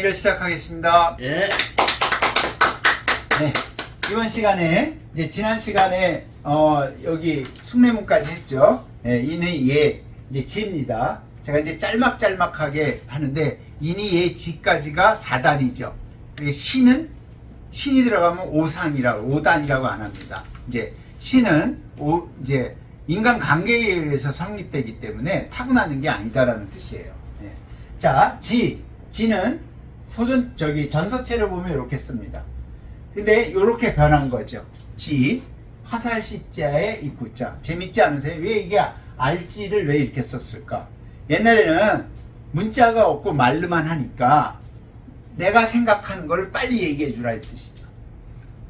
강의를 시작하겠습니다. 예. 네, 이번 시간에 이제 지난 시간에 여기 숭례문까지 했죠. 네, 인의 예 이제 지입니다. 제가 이제 짤막짤막하게 하는데 인의 예 지까지가 4단이죠. 그리고 신이 들어가면 5단이라고 안 합니다. 이제 신은 이제 인간 관계에 의해서 성립되기 때문에 타고나는 게 아니다라는 뜻이에요. 네. 자, 지는 전서체를 보면 이렇게 씁니다. 근데 이렇게 변한 거죠. 화살 시자에 입구자. 재밌지 않으세요? 왜 이게 알지를 왜 이렇게 썼을까? 옛날에는 문자가 없고 말로만 하니까 내가 생각하는 걸 빨리 얘기해 주라 이 뜻이죠.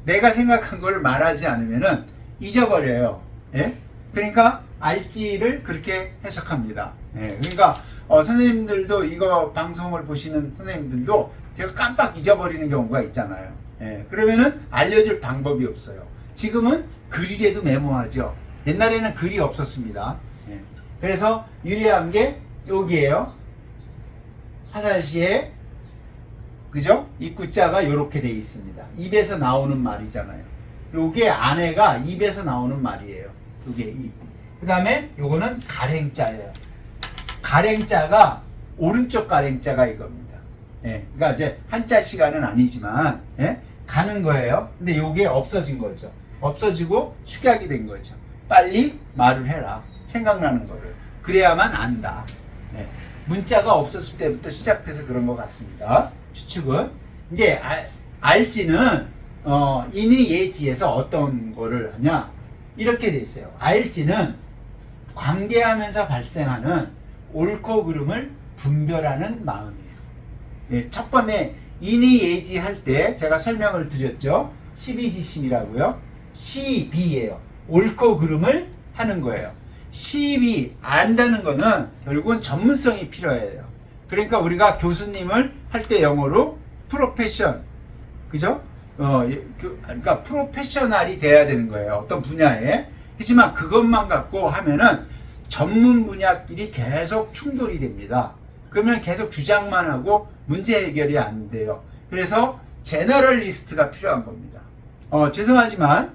내가 생각한 걸 말하지 않으면은 잊어버려요. 예? 그러니까 알지를 그렇게 해석합니다. 예, 그러니까 선생님들도 이거 방송을 보시는 선생님들도 제가 깜빡 잊어버리는 경우가 있잖아요. 예, 그러면은 알려줄 방법이 없어요. 지금은 글이라도 메모하죠. 옛날에는 글이 없었습니다. 예, 그래서 유리한 게 여기에요. 화살시에 그죠? 입구자가 이렇게 되어 있습니다. 입에서 나오는 말이잖아요. 요게 안에가 입에서 나오는 말이에요. 요게 입. 그 다음에 요거는 가랭자예요. 가랭자가 오른쪽 가랭자가 이겁니다. 예, 그러니까 이제 한자 시간은 아니지만 예? 가는 거예요. 근데 요게 없어진 거죠. 없어지고 축약이 된 거죠. 빨리 말을 해라. 생각나는 거를. 그래야만 안다. 예. 문자가 없었을 때부터 시작돼서 그런 것 같습니다. 추측은. 이제 알지는 인의 예지에서 어떤 거를 하냐. 이렇게 돼 있어요. 알지는 관계하면서 발생하는 옳고 그름을 분별하는 마음이에요. 예, 첫 번에 인의 예지 할 때 제가 설명을 드렸죠. 시비지심이라고요. 시비예요. 옳고 그름을 하는 거예요. 시비 안다는 거는 결국은 전문성이 필요해요. 그러니까 우리가 교수님을 할 때 영어로 프로페션, 그죠? 그러니까 프로페셔널이 돼야 되는 거예요. 어떤 분야에. 하지만 그것만 갖고 하면은 전문 분야끼리 계속 충돌이 됩니다. 그러면 계속 주장만 하고 문제 해결이 안 돼요. 그래서 제너럴리스트가 필요한 겁니다. 죄송하지만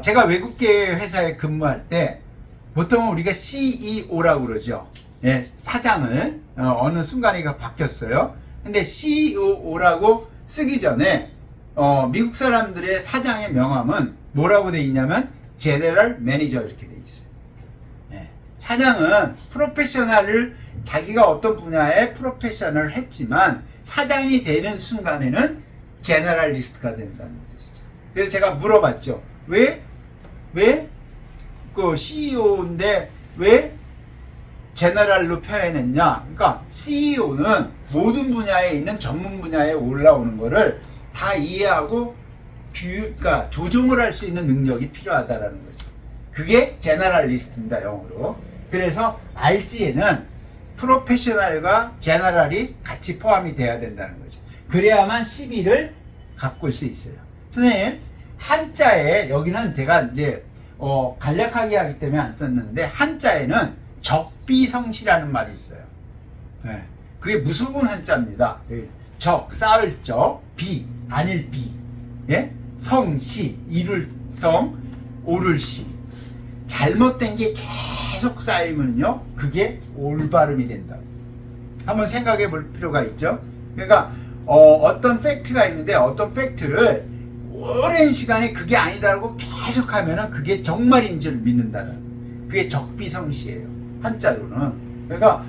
제가 외국계 회사에 근무할 때 보통은 우리가 CEO라고 그러죠. 예, 사장을 어느 순간에 바뀌었어요. 근데 CEO라고 쓰기 전에 미국 사람들의 사장의 명함은 뭐라고 돼 있냐면 제너럴 매니저 이렇게 돼 있어요. 예, 사장은 프로페셔널을 자기가 어떤 분야에 프로페셔널을 했지만 사장이 되는 순간에는 제너럴리스트가 된다는 뜻이죠. 그래서 제가 물어봤죠. 왜 그 CEO인데 왜 제너럴로 표현했냐? 그러니까 CEO는 모든 분야에 있는 전문 분야에 올라오는 거를 다 이해하고 그러니까 조종을 할 수 있는 능력이 필요하다라는 거죠. 그게 제너럴리스트입니다, 영어로. 그래서 알지에는 프로페셔널과 제너럴이 같이 포함이 돼야 된다는 거죠. 그래야만 시비를 가꿀 수 있어요. 선생님, 한자에 여기는 제가 이제 간략하게 하기 때문에 안 썼는데 한자에는 적비성시라는 말이 있어요. 네. 그게 무속은 한자입니다. 쌓을 적, 아닐 비. 예? 성시, 이룰 성, 오를 시. 잘못된 게 계속 쌓이면요, 그게 올바름이 된다고. 한번 생각해 볼 필요가 있죠. 그러니까, 어떤 팩트가 있는데, 어떤 팩트를 오랜 시간에 그게 아니다라고 계속 하면은 그게 정말인 줄 믿는다는. 그게 적비성시예요. 한자로는. 그러니까,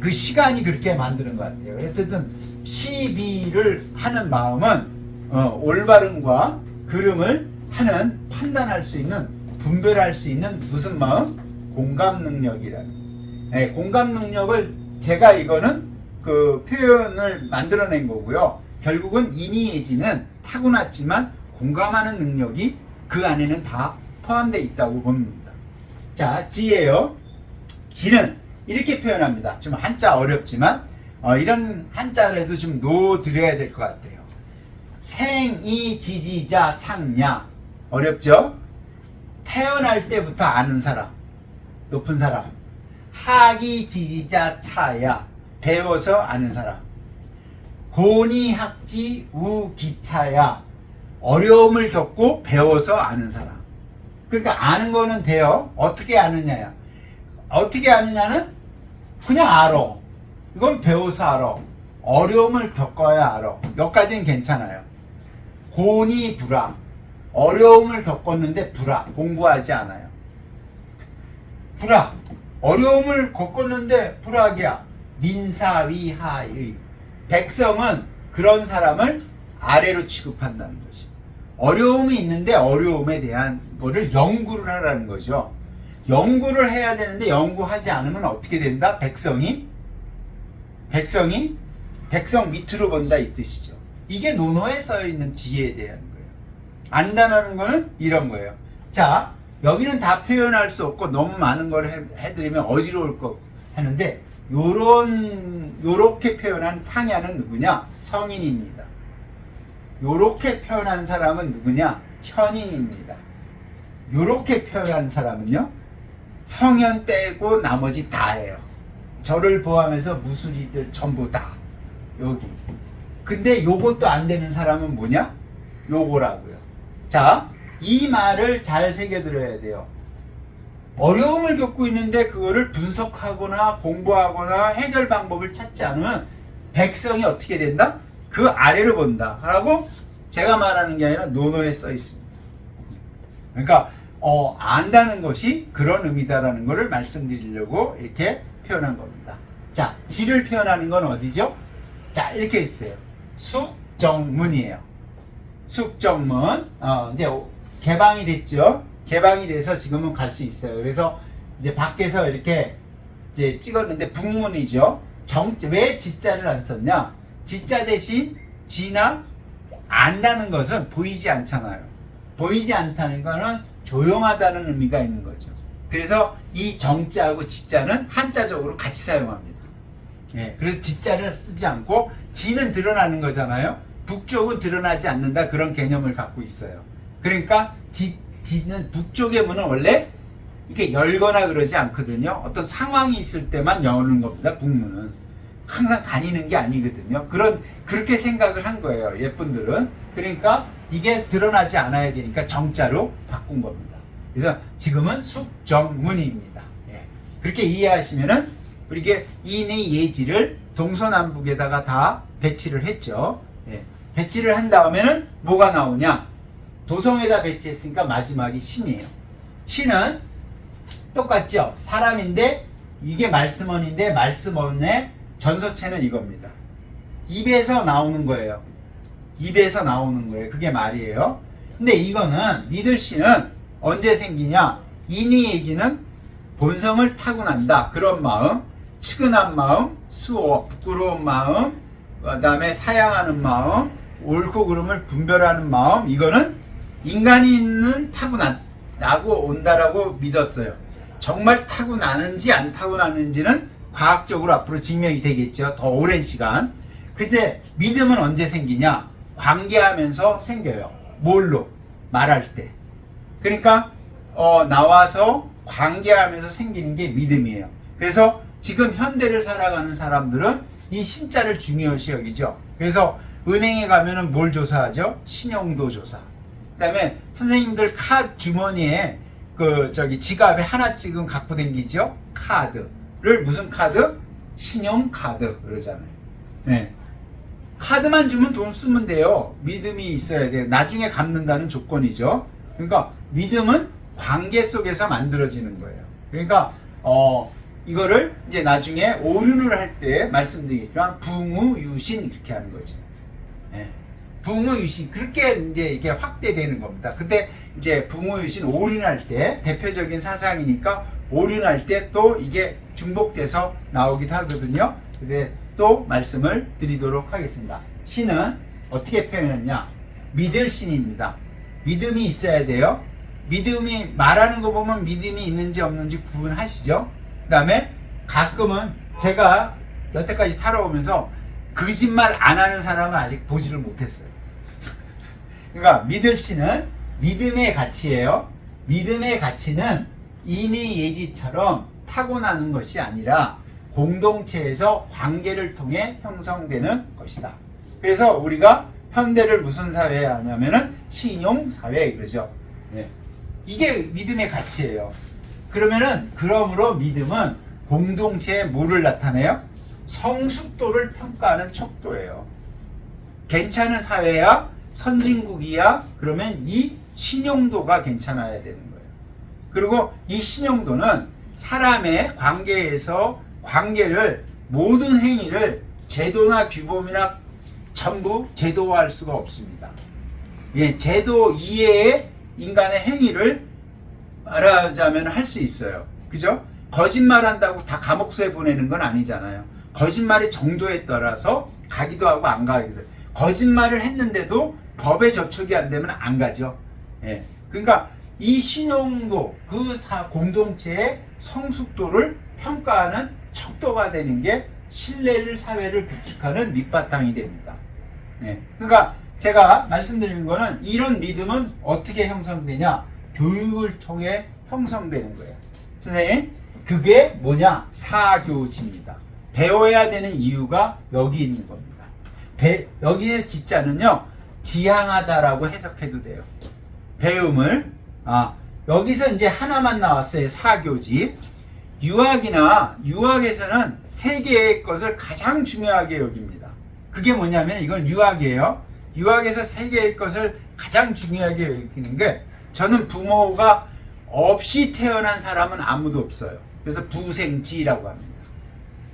그 시간이 그렇게 만드는 것 같아요. 어쨌든, 시비를 하는 마음은, 올바름과 그름을 판단할 수 있는, 분별할 수 있는 무슨 마음? 공감 능력이라는. 네, 공감 능력을 제가 이거는 그 표현을 만들어낸 거고요. 결국은 인의예지는 타고났지만 공감하는 능력이 그 안에는 다 포함되어 있다고 봅니다. 자, 지예요. 지는 이렇게 표현합니다. 좀 한자 어렵지만 이런 한자라도 좀 놓아드려야 될 것 같아요. 생이지지자 상야. 어렵죠? 태어날 때부터 아는 사람, 높은 사람. 하기지지자 차야. 배워서 아는 사람. 고니학지 우기차야. 어려움을 겪고 배워서 아는 사람. 그러니까 아는 거는 돼요. 어떻게 아느냐야. 어떻게 아느냐는 그냥 알아. 이건 배워서 알아. 어려움을 겪어야 알아. 여기까지는 괜찮아요. 고니 불화. 어려움을 겪었는데 불화. 공부하지 않아요. 불화. 어려움을 겪었는데 불화기야. 민사위하의. 백성은 그런 사람을 아래로 취급한다는 거지. 어려움이 있는데 어려움에 대한 거를 연구를 하라는 거죠. 연구를 해야 되는데 연구하지 않으면 어떻게 된다? 백성 밑으로 본다 이 뜻이죠. 이게 논어에 써 있는 지혜에 대한 거예요. 안다는 거는 이런 거예요. 자, 여기는 다 표현할 수 없고 너무 많은 걸 해드리면 어지러울 거 하는데 요렇게 표현한 상야는 누구냐? 성인입니다. 요렇게 표현한 사람은 누구냐? 현인입니다. 요렇게 표현한 사람은요? 성현 빼고 나머지 다예요. 저를 포함해서 무술이들 전부 다 여기. 근데 요것도 안 되는 사람은 뭐냐? 요거라고요. 자, 이 말을 잘 새겨들어야 돼요. 어려움을 겪고 있는데 그거를 분석하거나 공부하거나 해결 방법을 찾지 않으면 백성이 어떻게 된다? 그 아래로 본다 라고 제가 말하는 게 아니라 논어에 써 있습니다. 그러니까 안다는 것이 그런 의미다라는 것을 말씀드리려고 이렇게 표현한 겁니다. 자, 지를 표현하는 건 어디죠? 자, 이렇게 있어요. 숙정문이에요. 숙정문. 이제 개방이 됐죠. 개방이 돼서 지금은 갈 수 있어요. 그래서 이제 밖에서 이렇게 이제 찍었는데 북문이죠. 왜 지자를 안 썼냐? 지자 대신 지나 안다는 것은 보이지 않잖아요. 보이지 않다는 거는 조용하다는 의미가 있는 거죠. 그래서 이 정자하고 지자는 한자적으로 같이 사용합니다. 예, 그래서 지자를 쓰지 않고 지는 드러나는 거잖아요. 북쪽은 드러나지 않는다 그런 개념을 갖고 있어요. 그러니까 지는 북쪽의 문은 원래 이렇게 열거나 그러지 않거든요. 어떤 상황이 있을 때만 여는 겁니다. 북문은 항상 다니는 게 아니거든요. 그렇게 생각을 한 거예요. 예쁜들은. 그러니까 이게 드러나지 않아야 되니까 정자로 바꾼 겁니다. 그래서 지금은 숙정문입니다. 예. 그렇게 이해하시면은 이게 인의 예지를 동서남북에다가 다 배치를 했죠. 예. 배치를 한 다음에는 뭐가 나오냐? 도성에다 배치했으니까 마지막이 신이에요. 신은 똑같죠. 사람인데 이게 말씀원인데 말씀원의 전서체는 이겁니다. 입에서 나오는 거예요. 입에서 나오는 거예요. 그게 말이에요. 근데 이거는 니들씨는 언제 생기냐? 인의예지는 본성을 타고난다. 그런 마음, 측은한 마음, 수호, 부끄러운 마음, 그 다음에 사양하는 마음, 옳고 그름을 분별하는 마음, 이거는 인간인은 타고나고 온다라고 믿었어요. 정말 타고나는지 안 타고나는지는 과학적으로 앞으로 증명이 되겠죠. 더 오랜 시간. 근데 믿음은 언제 생기냐? 관계하면서 생겨요. 뭘로? 말할 때. 그러니까 나와서 관계하면서 생기는 게 믿음이에요. 그래서 지금 현대를 살아가는 사람들은 이 신자를 중요시 여기죠. 그래서 은행에 가면은 뭘 조사하죠? 신용도 조사. 그다음에 선생님들 카드 주머니에 지갑에 하나씩은 갖고 다니죠. 카드를 무슨 카드? 신용카드 그러잖아요. 네. 카드만 주면 돈 쓰면 돼요. 믿음이 있어야 돼요. 나중에 갚는다는 조건이죠. 그러니까 믿음은 관계 속에서 만들어지는 거예요. 그러니까 이거를 이제 나중에 오륜을 할 때 말씀드리겠지만 붕우유신 이렇게 하는 거죠. 네. 붕우유신 그렇게 이제 이게 확대되는 겁니다. 근데 이제 붕우유신 오륜할 때 대표적인 사상이니까 오륜할 때 또 이게 중복돼서 나오기도 하거든요. 근데 또 말씀을 드리도록 하겠습니다. 신은 어떻게 표현했냐? 믿을 신입니다. 믿음이 있어야 돼요. 믿음이 말하는 거 보면 믿음이 있는지 없는지 구분하시죠? 그 다음에 가끔은 제가 여태까지 살아오면서 거짓말 안 하는 사람은 아직 보지를 못했어요. 그러니까 믿을 신은 믿음의 가치예요. 믿음의 가치는 인의 예지처럼 타고나는 것이 아니라 공동체에서 관계를 통해 형성되는 것이다. 그래서 우리가 현대를 무슨 사회에 하냐면은 신용사회 그러죠. 네. 이게 믿음의 가치예요. 그러므로 믿음은 공동체에 뭐를 나타내요? 성숙도를 평가하는 척도예요. 괜찮은 사회야, 선진국이야, 그러면 이 신용도가 괜찮아야 되는 거예요. 그리고 이 신용도는 사람의 관계에서 모든 행위를 제도나 규범이나 전부 제도화할 수가 없습니다. 예, 제도 이외의 인간의 행위를 말하자면 할 수 있어요. 그죠? 거짓말한다고 다 감옥소에 보내는 건 아니잖아요. 거짓말의 정도에 따라서 가기도 하고 안 가기도 해요. 거짓말을 했는데도 법에 저촉이 안 되면 안 가죠. 예. 그러니까 이 신용도, 공동체의 성숙도를 평가하는 척도가 되는 게 신뢰를 사회를 구축하는 밑바탕이 됩니다. 예. 그러니까 제가 말씀드리는 거는 이런 믿음은 어떻게 형성되냐? 교육을 통해 형성되는 거예요. 선생님, 그게 뭐냐? 사교지입니다. 배워야 되는 이유가 여기 있는 겁니다. 여기의 지자는요, 지향하다라고 해석해도 돼요. 배움을, 여기서 이제 하나만 나왔어요. 사교지. 유학에서는 세 개의 것을 가장 중요하게 여깁니다. 그게 뭐냐면 이건 유학이에요. 유학에서 세 개의 것을 가장 중요하게 여기는 게, 저는 부모가 없이 태어난 사람은 아무도 없어요. 그래서 부생지라고 합니다.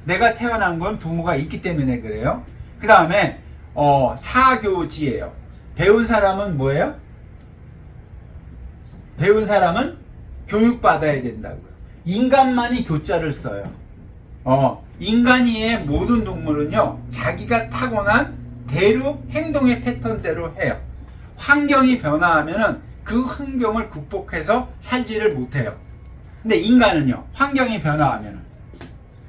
내가 태어난 건 부모가 있기 때문에 그래요. 그 다음에 사교지예요. 배운 사람은 뭐예요? 배운 사람은 교육받아야 된다고요. 인간만이 교자를 써요. 인간 이외의 모든 동물은요, 자기가 타고난 대로 행동의 패턴대로 해요. 환경이 변화하면은 그 환경을 극복해서 살지를 못해요. 근데 인간은요, 환경이 변화하면은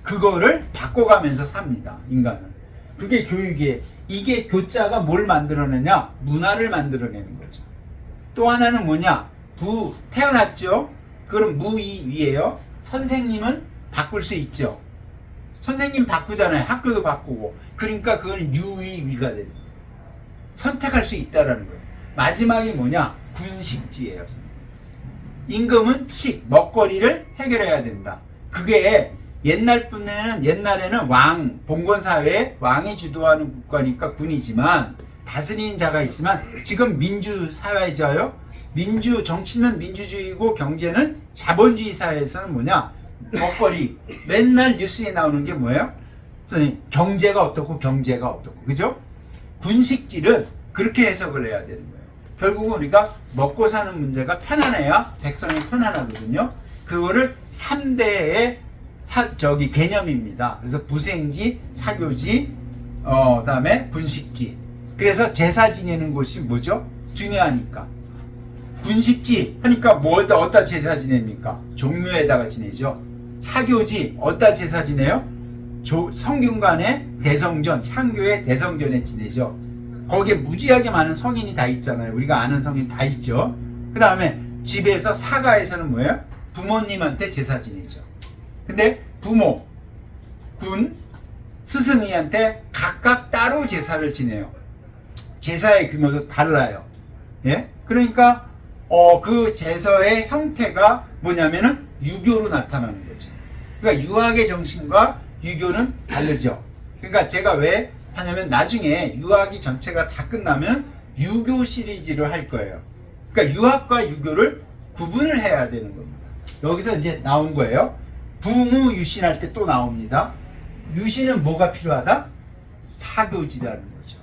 그거를 바꿔가면서 삽니다. 인간은. 그게 교육이에요. 이게 교자가 뭘 만들어내냐? 문화를 만들어내는 거죠. 또 하나는 뭐냐? 태어났죠? 그럼 무위예요. 선생님은 바꿀 수 있죠. 선생님 바꾸잖아요. 학교도 바꾸고. 그러니까 그건 유위가 됩니다. 선택할 수 있다라는 거예요. 마지막이 뭐냐? 군식지예요. 임금은 먹거리를 해결해야 된다. 그게 옛날에는 봉건사회에 왕이 주도하는 국가니까 군이지만 다스리는 자가 있지만, 지금 민주사회죠. 정치는 민주주의고 경제는 자본주의 사회에서는 뭐냐? 먹거리. 맨날 뉴스에 나오는 게 뭐예요? 선생님, 경제가 어떻고 그죠? 군식질은 그렇게 해석을 해야 되는 거예요. 결국은 우리가 먹고 사는 문제가 편안해야 백성이 편안하거든요. 그거를 3대의 개념입니다. 그래서 부생지, 사교지, 그다음에 군식지. 그래서 제사 지내는 곳이 뭐죠? 중요하니까. 군식지 하니까 어디다 제사 지냅니까? 종묘에다가 지내죠. 사교지 어디다 제사 지내요? 성균관의 대성전, 향교의 대성전에 지내죠. 거기에 무지하게 많은 성인이 다 있잖아요. 우리가 아는 성인 다 있죠. 그 다음에 집에서 사가에서는 뭐예요? 부모님한테 제사 지내죠. 근데 부모, 군, 스승이한테 각각 따로 제사를 지내요. 제사의 규모도 달라요. 예? 그러니까 그 제사의 형태가 뭐냐면은 유교로 나타나는 거죠. 그러니까 유학의 정신과 유교는 다르죠. 그러니까 제가 왜 하냐면 나중에 유학이 전체가 다 끝나면 유교 시리즈를 할 거예요. 그러니까 유학과 유교를 구분을 해야 되는 겁니다. 여기서 이제 나온 거예요. 부무 유신할 때 또 나옵니다. 유신은 뭐가 필요하다? 사교지라는 거죠.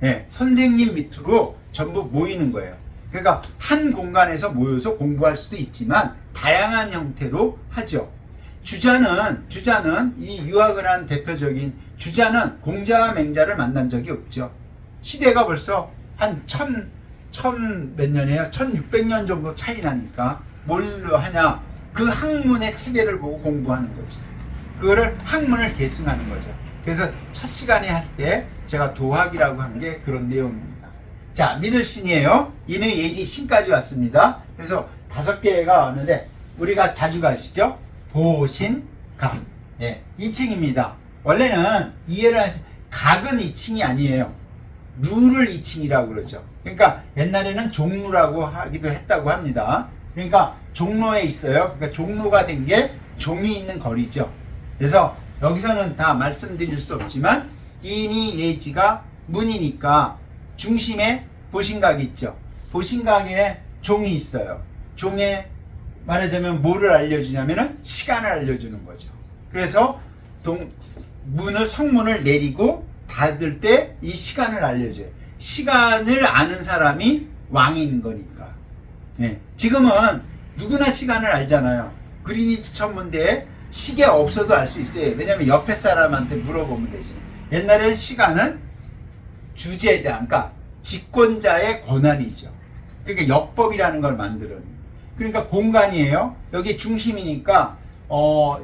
예, 선생님 밑으로 전부 모이는 거예요. 그러니까 한 공간에서 모여서 공부할 수도 있지만 다양한 형태로 하죠. 주자는 이 유학을 한 대표적인 주자는 공자와 맹자를 만난 적이 없죠. 시대가 벌써 한 몇 년이에요? 1600년 정도 차이 나니까 뭘로 하냐? 그 학문의 체계를 보고 공부하는 거죠. 그거를 학문을 계승하는 거죠. 그래서 첫 시간에 할 때 제가 도학이라고 한 게 그런 내용입니다. 자, 믿을 신이에요. 이는 예지 신까지 왔습니다. 그래서 5개가 왔는데 우리가 자주 가시죠? 보신가. 예, 2층입니다. 원래는 이해를 하시, 각은 2층이 아니에요. 루를 2층이라고 그러죠. 그러니까 옛날에는 종로라고 하기도 했다고 합니다. 그러니까 종로에 있어요. 그러니까 종로가 된 게 종이 있는 거리죠. 그래서 여기서는 다 말씀드릴 수 없지만 인이 예지가 문이니까 중심에 보신각이 있죠. 보신각에 종이 있어요. 종에 말하자면 뭐를 알려주냐면은 시간을 알려주는 거죠. 그래서 문을 성문을 내리고 닫을 때 이 시간을 알려줘요. 시간을 아는 사람이 왕인 거니까. 네. 지금은 누구나 시간을 알잖아요. 그리니치 천문대에 시계 없어도 알 수 있어요. 왜냐면 옆에 사람한테 물어보면 되지. 옛날에는 시간은 주재자, 그러니까 집권자의 권한이죠. 그러니까 역법이라는 걸 만들어요. 그러니까 공간이에요. 여기 중심이니까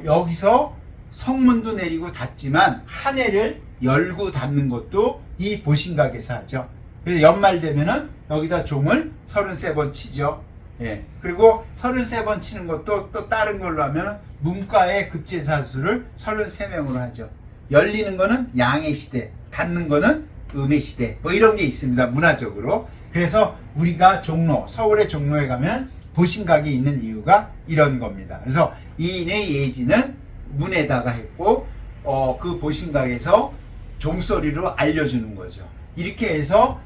여기서 성문도 내리고 닫지만 한 해를 열고 닫는 것도 이 보신각에서 하죠. 그래서 연말 되면은 여기다 종을 33번 치죠. 예. 그리고 33번 치는 것도 또 다른 걸로 하면 문과의 급제사수를 33명으로 하죠. 열리는 거는 양의 시대, 닫는 거는 음의 시대, 뭐 이런 게 있습니다. 문화적으로. 그래서 우리가 종로, 서울의 종로에 가면 보신각이 있는 이유가 이런 겁니다. 그래서 이인의 예지는 문에다가 했고 그 보신각에서 종소리로 알려주는 거죠. 이렇게 해서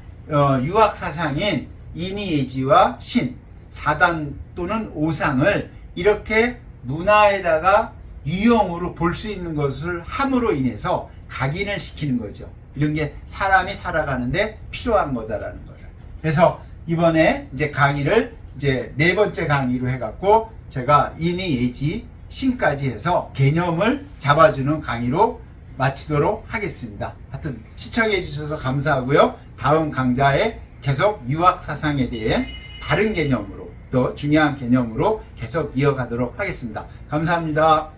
유학사상인 인이예지와 신, 사단 또는 오상을 이렇게 문화에다가 유형으로 볼 수 있는 것을 함으로 인해서 각인을 시키는 거죠. 이런 게 사람이 살아가는데 필요한 거다라는 거를. 그래서 이번에 이제 강의를 이제 4번째 강의로 해갖고 제가 인이 예지 신까지 해서 개념을 잡아주는 강의로 마치도록 하겠습니다. 하여튼 시청해 주셔서 감사하고요. 다음 강좌에 계속 유학 사상에 대해 다른 개념으로 또 중요한 개념으로 계속 이어가도록 하겠습니다. 감사합니다.